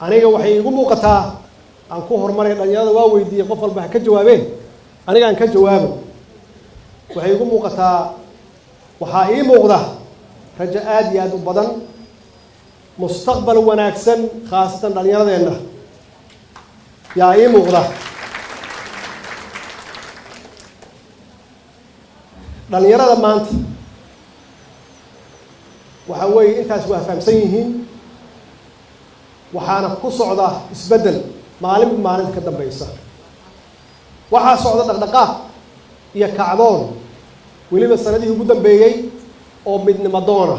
aniga waxay igu muuqataa aan ku horumaray dhalinyarada waa weydiiyay qof walba ka jawaabeen aniga aan ka jawaabo waxay igu muuqataa waxa ii muuqda rajo aad iyo aad u badan mustaqbal wanaagsan khaasatan dhalinyaradeenna yaa ii muuqda dhalinyarada maanta waxa weeye intaas waa fahamsan yihiin waxaana ku socda isbeddel maalinba maalinta ka dambaysa waxaa socda dhaqdhaqaaq iyo kacdoon weliba sanadihii ugu dambeeyey oo midnimo doona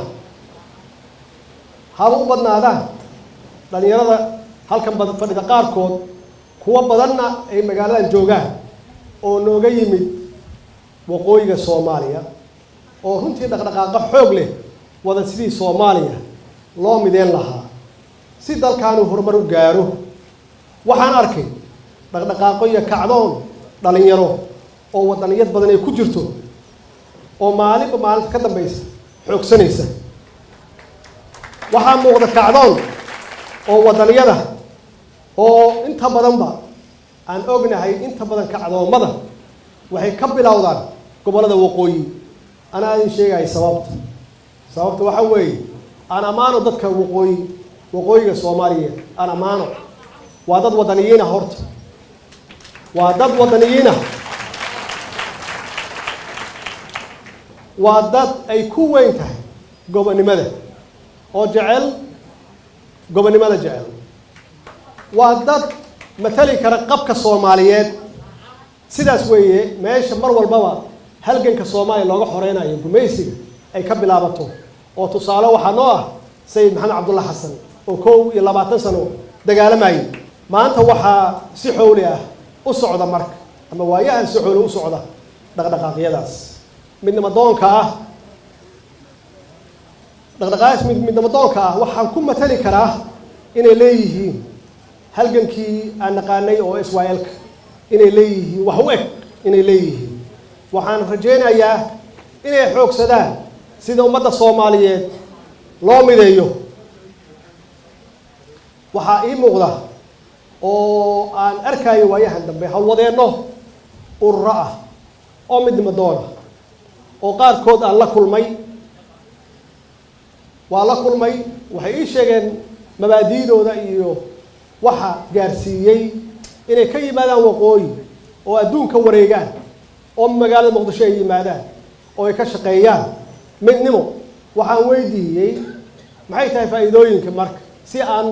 haba u badnaadaan dhalinyarada halkan fadhida qaarkood kuwa badanna ay magaaladan joogaan oo nooga yimid waqooyiga Soomaaliya oo runtii dhaqdhaqaaqa xoog leh wada sidii Soomaaliya loo mideen lahaa si dalkaanu horumar u gaaro waxaan arkay dhaqdhaqaaqo iyo kacdoon dhalinyaro oo wadaniyad badan ay ku jirto oo maalinba maalinta ka dambaysa xoogsanaysa waxaa muuqda kacdoon oo wadaniyada oo inta badanba aan ognahay inta badan kacdoomada waxay ka bilowdaan gobolada waqooyi anaa idin sheegay sababta waxa weeye aan amaano dadka waqooyiga Soomaaliya aan amaano waa dad wadaniyiin horta waa dad wadaniyiin waa dad ay ku weyn tahay gobonimada oo jecel gobonimada jecel waa dad matali kara qabka Soomaaliyeed sidaas weeye meesha mar walbaba halganka Soomaaliya looga xoreynayo gumaysiga ay ka bilaabato oo tusaale waxa noo ah Sayid Maxamed Cabdulla Xasan oo 22 sano dagaalamay maanta waxa si xooli ah u socda marka ama waayahan si xooli u socda dhaqdhaqaaqyadaas midnimo doonka ah midnimo doonka ah waxaan ku matali karaa inay leeyihiin halgankii aan naqaanay oo Israa'iilka inay leeyihiin wax u eg inay leeyihiin waxaan rajaynayaa inay xoogsadaan sida ummadda Soomaaliyeed loo mideeyo waxa ii muuqda oo aan arkayo waayahan dambe hawladeeno ururo ah oo midnimo doona oo qaarkood aan la kulmay waxay ii sheegeen mabaadiidooda iyo waxa gaarsiiyay inay ka yimaadaan waqooyi oo adduunka wareegaan oo magaalada Muqdisho ay yimaadaan oo ay ka shaqeeyaan midnimo waxaan weydiiyay maxay tahay faa'iidooyinka marka si aan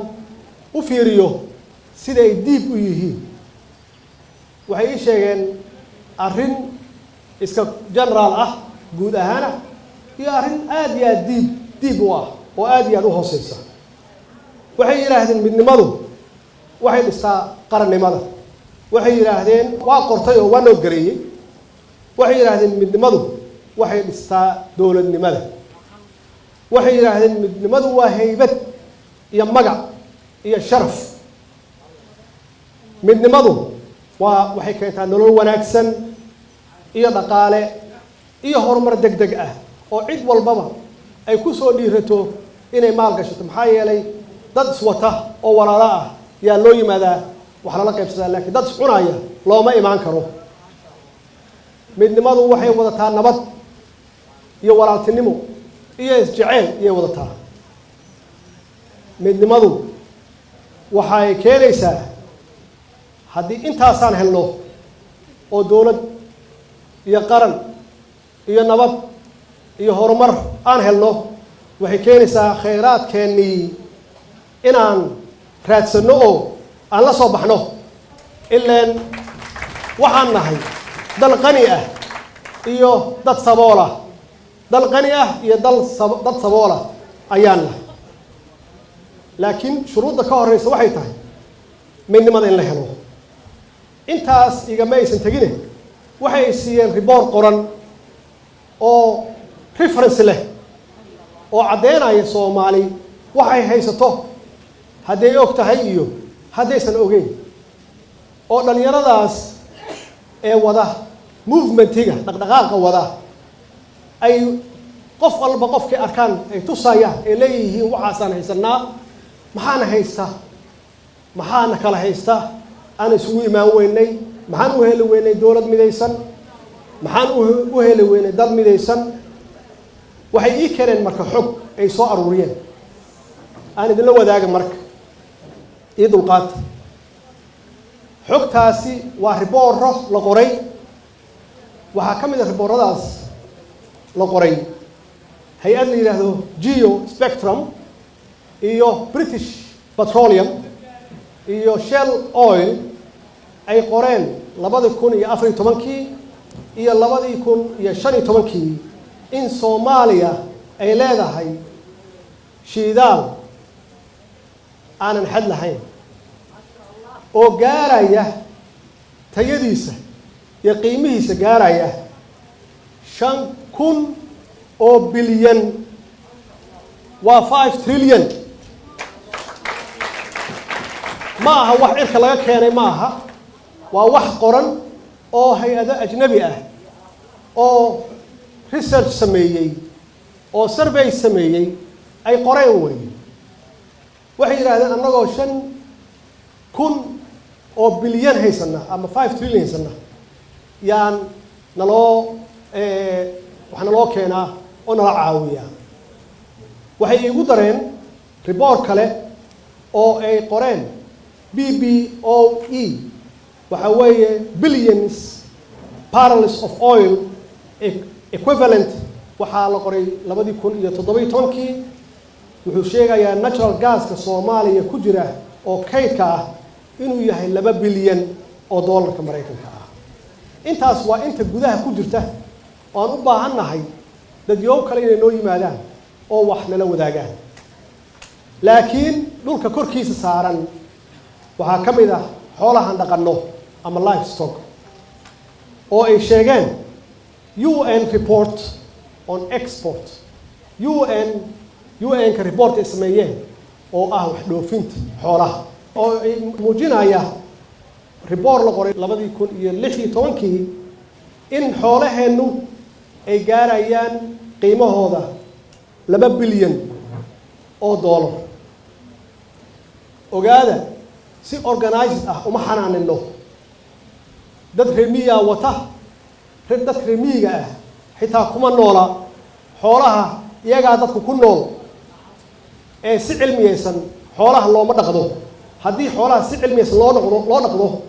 u fiiriyo sida ay diib u yihiin waxay ii sheegeen arrin iska general ah guud ahaan iyo arrin aad iyo aad diib u ah oo aad iyo aad u hooseysa waxay yiraahdeen midnimadu waxay dhistaa qarannimada waxay yiraahdeen waa qortay oo waa noo gareeyay waxay yiraahdeen midnimadu waxay dhistaa dawladnimada waxay yiraahdeen midnimadu waa haybad iyo magac iyo sharaf midnimadu waxay keentaa nolol wanaagsan iyo dhaqaale iyo horumar degdeg ah oo cid walbaba ay ku soo dhiirato inay maal gashato maxaa yeelay dad iswata oo walaalo ah yaa loo yimaadaa wax lala qaybsadaa laakiin dad iscunaya looma imaan karo midnimadu waxay wadataa nabad iyo walaaltinimo iyo isjecel iyo wadataa midnimadu waxay keenaysaa haddii intaasaan helno oo dawlad iyo qaran iyo nabad iyo horumar aan helno waxay keenaysaa khayraadkeennii inaan raadsano oo aan la soo baxno ilaan waxaan nahay dal qani ah iyo dad sabool ah dal qani ah iyo dad sabool ah ayaan nahay laakiin shuruudda ka horeysa waxay tahay midnimada in la helo intaas igama aysan tegine waxay siiyeen report qoran oo reference leh oo caddeynaya Soomaali waxay haysato hadday og tahay iyo haddaysan ogeyn oo dhalinyaradaas ee wada movementiga dhaqdhaqaaqa wada ay qof walba qofkii arkaan ay tusayaan ay leeyihiin waxaasaan haysanaa maxaan haysta maxaana kala haysta aan isugu imaan weynay maxaan u heli weynay dowlad midaysan maxaan u heli weynay dad midaysan waxay ii keeneen marka xog ay soo aruuriyeen aan idinla wadaaga marka ii dulqaata xogtaasi waa ribooro la qoray waxaa ka mid ah ribooradaas la qoray hay-ad la yidhaahdo geo spectrum iyo British Petroleum iyo Shell Oil ay qoreen 2014 iyo 2015 in Soomaaliya ay leedahay shidaal aanan xad lahayn oo gaaraya tayadiisa iyo qiimihiisa gaaraya 5,000 oo bilyan waa 5 trillion ma aha wax cirka laga keenay ma aha waa wax qoran oo hay-ado ajnabi ah oo research sameeyey oo survey sameeyey ay qoreen way waxay yiraahdeen annagoo 5,000 oo bilyan haysana ama 5 trillion haysana yaan naloo waxna loo keenaa oo nala caawiya waxay igu dareen report kale oo ay qoreen BBOE waxa weeye billions barrels of oil equivalent waxaa la qoray 2017 wuxuu sheegayaa natural gaska Soomaaliya ku jira oo kaydka ah inuu yahay 2 bilyan oo dollarka Mareykanka ah intaas waa inta gudaha ku jirta oo aan u baahanahay dad yow kale inay noo yimaadaan oo wax nala wadaagaan laakiin dhulka korkiisa saaran waxaa ka mid ah xoolahan dhaqanno ama livestock oo ay sheegeen UN report on export UN ka report ay sameeyeen oo ah wax dhoofinta xoolaha oo ay muujinaya report la qoray 2016 in xoolaheenu ay gaarayaan qiimahooda 2 bilyan oo dollar ogaada si organized ah uma xanaanino dad reemiya wata dad reemiga ah xitaa kuma noola xoolaha iyaga dadku ku nool ee si cilmiyeysan xoolaha looma dhaqdo haddii xoolaha si cilmiyeysan loo dhaqdo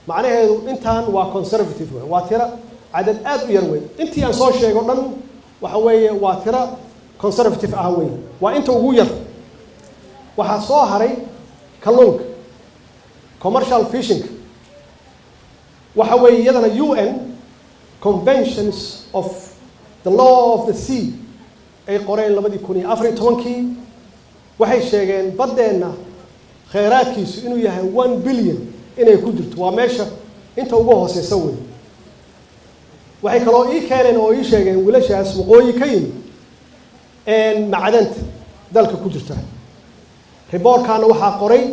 macnaheedu intaan waa conservative waa tira cadad aad u yar weyn intii aan soo sheego dhan waxa weeye waa tira conservative ah weyn waa inta ugu yar waxa soo haray kalluunka commercial fishing waxa weeye iyadana UN conventions of the law of the sea ay qoreen 2014 waxay sheegeen badeena kheyraadkiisu inuu yahay 1 bilyan inay ku jirto waa meesha inta ugu hooseysa weyn waxay kaloo ii keeneen oo ii sheegeen wiilashaas waqooyi ka yimid macdanta dalka ku jirta reportkaana waxaa qoray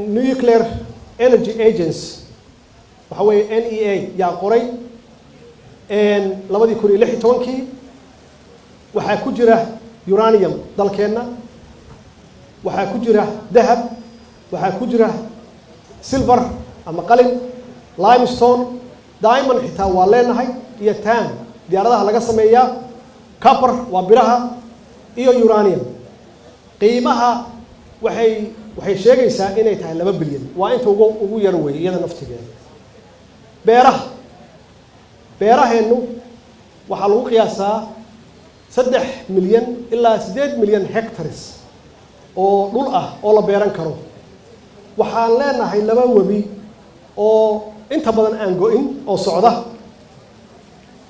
Nuclear Energy Agency waxa weeye NEA yaa qoray 2016 waxaa ku jira uranium dalkeena waxaa ku jira dahab waxaa ku jira silver ama qalin limestone diamond xitaa waa leenahay iyo tan diyaaradaha laga sameeyaa copper waa biraha iyo uranium qiimaha waxay sheegaysaa inay tahay 2 bilyan waa inta ugu yar weey iyada naftigeeda beeraheenu waxaa lagu qiyaasaa 3 milyan ilaa 8 milyan hectares oo dhul ah oo la beeran karo waxaan leenahay 2 webi oo inta badan aan go'in oo socda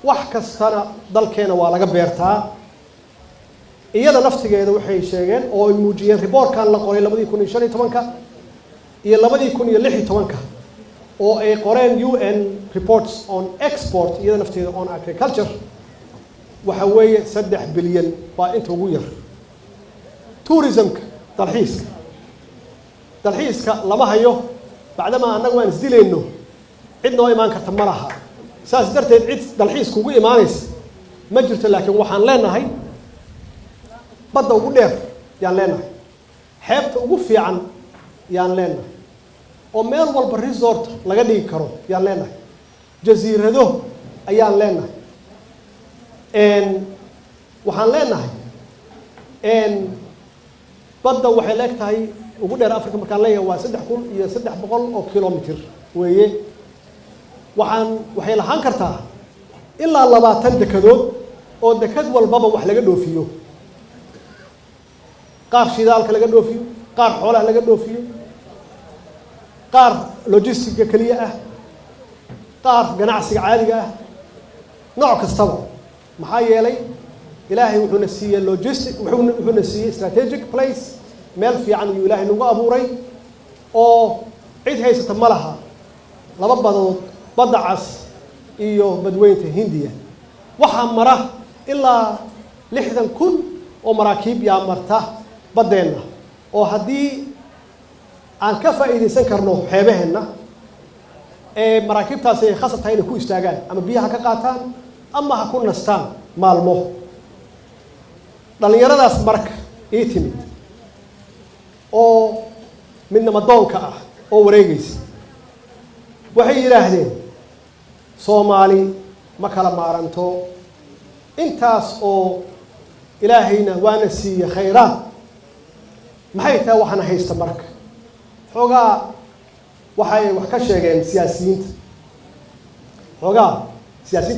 wax kastana dalkeena waa laga beertaa iyada naftigeeda waxay sheegeen oo ay muujiyeen reportkan la qoray 2015 iyo 2016 oo ay qoreen UN reports on export iyada nafteeda on agriculture waxa weeye 3 bilyan waa inta ugu yar tourismka dalxiiska lama hayo bacdama annagu aan isdilayno cid noo imaan karta ma laha saas darteed cid dalxiiska ugu imaanaysa ma jirto laakiin waxaan leenahay badda ugu dheer yaan leenahay xeebta ugu fiican yaan leenahay oo meel walba resort laga dhigi karo yaan leenahay jasiirado ayaan leenahay waxaan leenahay badda waxay leeg tahay ugu dheer Afrika markaan leeyahay waa 3,300 oo kilomitir weeye waxay lahaan kartaa ilaa 20 dekadood oo dekad walbaba wax laga dhoofiyo qaar shidaalka laga dhoofiyo qaar xoolaha laga dhoofiyo qaar logistics kaliya ah qaar ganacsiga caadiga ah nooc kastaba maxaa yeelay ilaahay wuxuuna siiyay logistics wuxuuna siiyay strategic place meel fiican uu ilaahay nagu abuuray oo cid haysata ma laha laba badood badda cas iyo badweynta Hindiya waxa mara ilaa 60,000 oo maraakiib yaa marta badeena oo haddii aan ka faa'iideysan karno xeebaheena maraakiibtaasi ay khasab tahay inay ku istaagaan ama biyaha ka qaataan ama ha ku nastaan maalmo dhalinyaradaas marka ii timid oo midnimo doonka ah oo wareegaysa waxay yiraahdeen Soomaali ma kala maaranto intaas oo ilaahayna waana siiyay khayraad maxay tahay waxana haysta marka xogaa waxay wax ka sheegeen siyaasiyiinta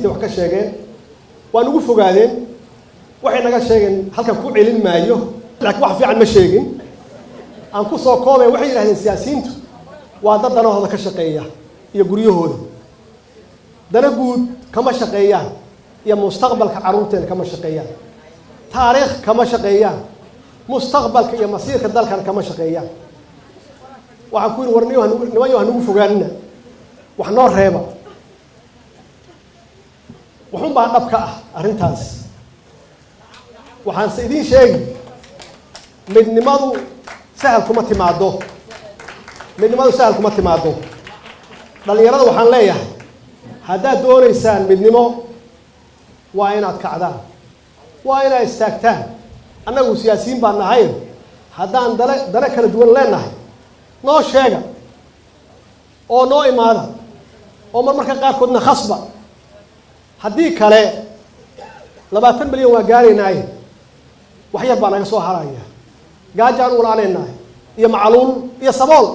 wax ka sheegeen waan ugu fogaadeen waxay naga sheegeen halkan ku celin maayo laakiin wax fiican ma sheegin aan ku soo koobay waxay yiraahdeen siyaasiyiintu waa dad danahooda ka shaqeeya iyo guryahooda dana guud kama shaqeeyaan iyo mustaqbalka caruurteena kama shaqeeyaan taariikh kama shaqeeyaan mustaqbalka iyo masiirka dalkan kama shaqeeyaan waxaan ku yiri nimanyo aan ugu fogaanina wax noo reeba wuxuu baa dhabka ah arrintaas waxaan idin sheegi midnimadu sahal kuma timaado dhalinyarada waxaan leeyahay haddaad doonaysaan midnimo waa inaad kacdaan waa inaad istaagtaan annagu siyaasiyiin baan nahay haddaan dale kala duwan leenahay noo sheega oo noo imaada oo marmarka qaarkoodna khasba haddii kale 20 milyan waa gaaraynaaye wax yar baa naga soo haraya gaajaan u la'aanaynaaye iyo macaluul iyo sabool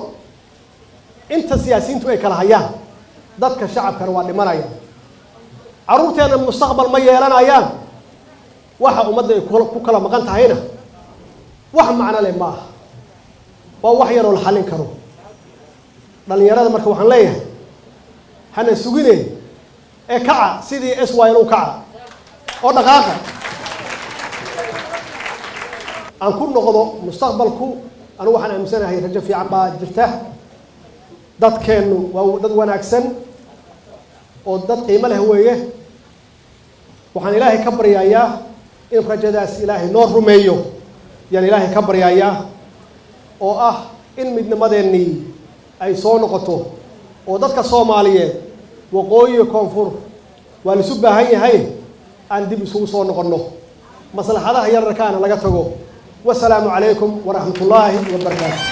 inta siyaasiyiintu ay kala hayaan dadka shacabkana waa dhimanayaan caruurteena mustaqbal ma yeelanayaan waxa ummadda ay ku kala maqan tahayna wax macno leh ma aha waa wax yar oo la xalin karo dhalinyarada marka waxaan leeyahay hana sugine ee kaca sidii SYL u kaca oo dhaqaaqa aan ku noqdo mustaqbalku anigu waxaan aaminsanahay rajo fiican baa jirta dadkeenu waa dad wanaagsan oo dad qiimo leh weeye waxaan ilaahay ka baryayaa in rajadaas ilaahay noo rumeeyo yaan ilaahay ka baryayaa oo ah in midnimadeennii ay soo noqoto oo dadka Soomaaliyeed waqooyi koonfur waa la isu baahan yahay aan dib isugu soo noqono maslaxadaha yararkaana laga tago wasalaamu calaykum waraxmatullaahi wabarakaatuh